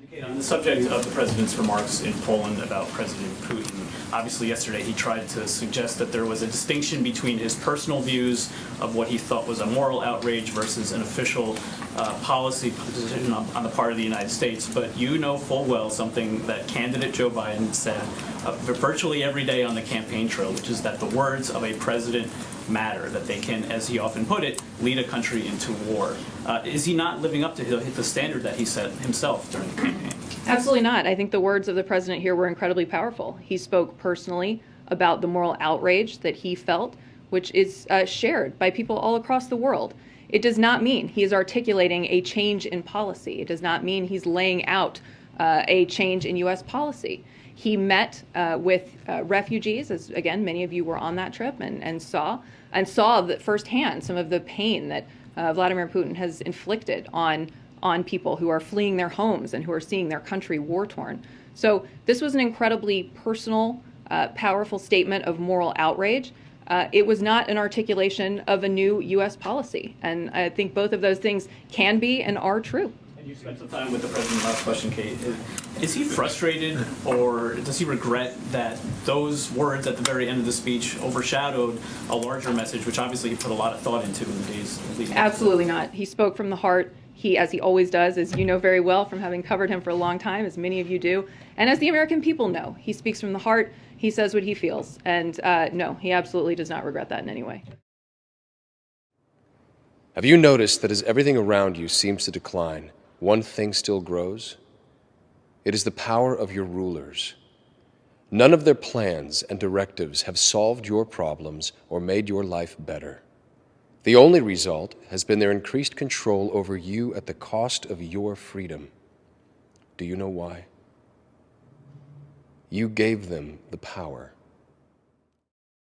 On the subject of the president's remarks in Poland about President Putin, obviously yesterday he tried to suggest that there was a distinction between his personal views of what he thought was a moral outrage versus an official policy position on the part of the United States. But you know full well something that candidate Joe Biden said virtually every day on the campaign trail, which is that the words of a president matter, that they can, as he often put it, lead a country into war. Is he not living up to the standard that he set himself during the campaign? Absolutely not. I think the words of the president here were incredibly powerful. He spoke personally about the moral outrage that he felt, which is shared by people all across the world. It does not mean he is articulating a change in policy. It does not mean he's laying out a change in U.S. policy. He met with refugees, as again, many of you were on that trip and saw that firsthand some of the pain that Vladimir Putin has inflicted on people who are fleeing their homes and who are seeing their country war-torn. So this was an incredibly personal, powerful statement of moral outrage. It was not an articulation of a new U.S. policy. And I think both of those things can be and are true. And you spent some time with the president. Last question, Kate. Is he frustrated, or does he regret that those words at the very end of the speech overshadowed a larger message, which obviously he put a lot of thought into in the days leading? Absolutely not. He spoke from the heart. He, as he always does, as you know very well from having covered him for a long time, as many of you do, and as the American people know, he speaks from the heart. He says what he feels. And no, he absolutely does not regret that in any way. Have you noticed that as everything around you seems to decline, one thing still grows? It is the power of your rulers. None of their plans and directives have solved your problems or made your life better. The only result has been their increased control over you at the cost of your freedom. Do you know why? You gave them the power.